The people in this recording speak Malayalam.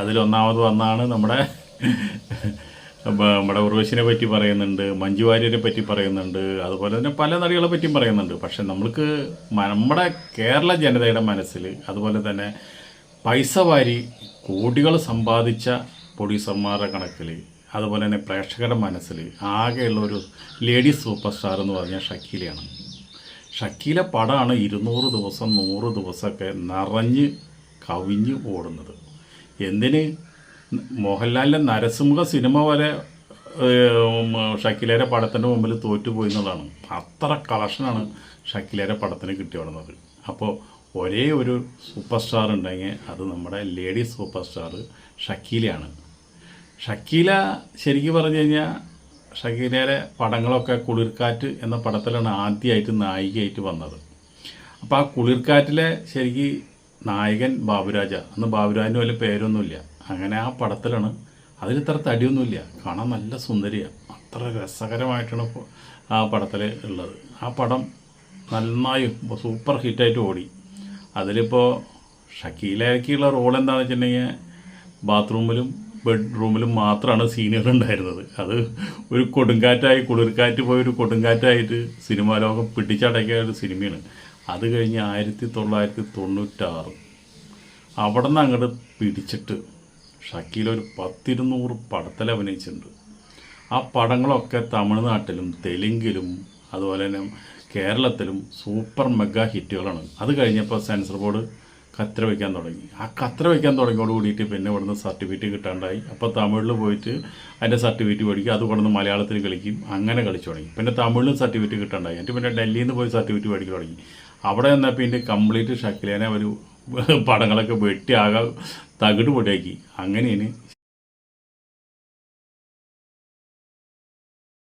അതിലൊന്നാമത് വന്നാണ് നമ്മുടെ ഉർവശിനെ പറ്റി പറയുന്നുണ്ട്, മഞ്ജു വാര്യരെ പറ്റി പറയുന്നുണ്ട്, അതുപോലെ തന്നെ പല നടികളെ പറ്റിയും പറയുന്നുണ്ട്. പക്ഷെ നമ്മൾക്ക് നമ്മുടെ കേരള ജനതയുടെ മനസ്സിൽ, അതുപോലെ തന്നെ പൈസ വാരി കോടികൾ സമ്പാദിച്ച പ്രൊഡ്യൂസർമാരുടെ കണക്കിൽ, അതുപോലെ തന്നെ പ്രേക്ഷകരുടെ മനസ്സിൽ ആകെയുള്ള ഒരു ലേഡി സൂപ്പർ സ്റ്റാർ എന്ന് പറഞ്ഞാൽ ഷക്കീലയാണ്. ഷക്കീല പടമാണ് 200 ദിവസം 100 ദിവസമൊക്കെ നിറഞ്ഞ് കവിഞ്ഞ് ഓടുന്നത്. എന്തിന്? മോഹൻലാലിൻ്റെ നരസിംഹ സിനിമ വരെ ഷക്കീലയുടെ പടത്തിൻ്റെ മുമ്പിൽ തോറ്റുപോയി എന്നുള്ളതാണ്. അത്ര കളക്ഷനാണ് ഷക്കീലയുടെ പടത്തിന് കിട്ടി വന്നത്. അപ്പോൾ ഒരേ ഒരു സൂപ്പർ സ്റ്റാർ ഉണ്ടെങ്കിൽ അത് നമ്മുടെ ലേഡി സൂപ്പർ സ്റ്റാർ ഷക്കീലയാണ്. ഷക്കീല ശരിക്കും പറഞ്ഞു കഴിഞ്ഞാൽ ഷക്കീലയുടെ പടങ്ങളൊക്കെ കുളിർക്കാറ്റ് എന്ന പടത്തിലാണ് ആദ്യമായിട്ട് നായികയായിട്ട് വന്നത്. അപ്പോൾ ആ കുളിർക്കാറ്റിലെ ശരിക്ക് നായകൻ ബാബുരാജ. അന്ന് ബാബുരാജിന് വലിയ പേരൊന്നുമില്ല. അങ്ങനെ ആ പടത്തിലാണ്. അതിലിത്ര തടിയൊന്നുമില്ല, കാണാൻ നല്ല സുന്ദരിയാണ്. അത്ര രസകരമായിട്ടാണ് ആ പടത്തിൽ ഉള്ളത്. ആ പടം നന്നായി സൂപ്പർ ഹിറ്റായിട്ട് ഓടി. അതിലിപ്പോൾ ഷക്കീലയ്ക്കുള്ള റോൾ എന്താണെന്ന് വെച്ചിട്ടുണ്ടെങ്കിൽ ബാത്റൂമിലും ബെഡ്റൂമിലും മാത്രമാണ് സീനുകൾ ഉണ്ടായിരുന്നത്. അത് ഒരു കൊടുങ്കാറ്റായി, കുളിർക്കാറ്റ് പോയ ഒരു കൊടുങ്കാറ്റായിട്ട് സിനിമാ ലോകം പിടിച്ചടക്കിയ ഒരു സിനിമയാണ്. അത് കഴിഞ്ഞ് 1996 അവിടെ നിന്ന് അങ്ങോട്ട് പിടിച്ചിട്ട് ഷക്കീല ഒരു 10-200 പടത്തിൽ അഭിനയിച്ചിട്ടുണ്ട്. ആ പടങ്ങളൊക്കെ തമിഴ്നാട്ടിലും തെലുങ്കിലും അതുപോലെ തന്നെ കേരളത്തിലും സൂപ്പർ മെഗാ ഹിറ്റുകളാണ്. അത് കഴിഞ്ഞപ്പോൾ സെൻസർ ബോർഡ് കത്ര വയ്ക്കാൻ തുടങ്ങി. ആ കത്ര വയ്ക്കാൻ തുടങ്ങിയോട് കൂടിയിട്ട് പിന്നെ ഇവിടുന്ന് സർട്ടിഫിക്കറ്റ് കിട്ടാണ്ടായി. അപ്പോൾ തമിഴിൽ പോയിട്ട് അതിൻ്റെ സർട്ടിഫിക്കറ്റ് മേടിക്കും, അത് കൊണ്ടുവന്ന് മലയാളത്തിൽ കളിക്കും. അങ്ങനെ കളിച്ചു തുടങ്ങി. പിന്നെ തമിഴിലും സർട്ടിഫിക്കറ്റ് കിട്ടാണ്ടായി. എന്നിട്ട് പിന്നെ ഡൽഹിയിൽ നിന്ന് പോയി സർട്ടിഫിക്കറ്റ് മേടിക്കാൻ തുടങ്ങി. അവിടെ നിന്നപ്പോൾ ഇതിൻ്റെ കംപ്ലീറ്റ് ഷക്കീലേനെ ഒരു പടങ്ങളൊക്കെ വെട്ടി ആകെ തകിട് പൊടിയാക്കി. അങ്ങനെയാണ്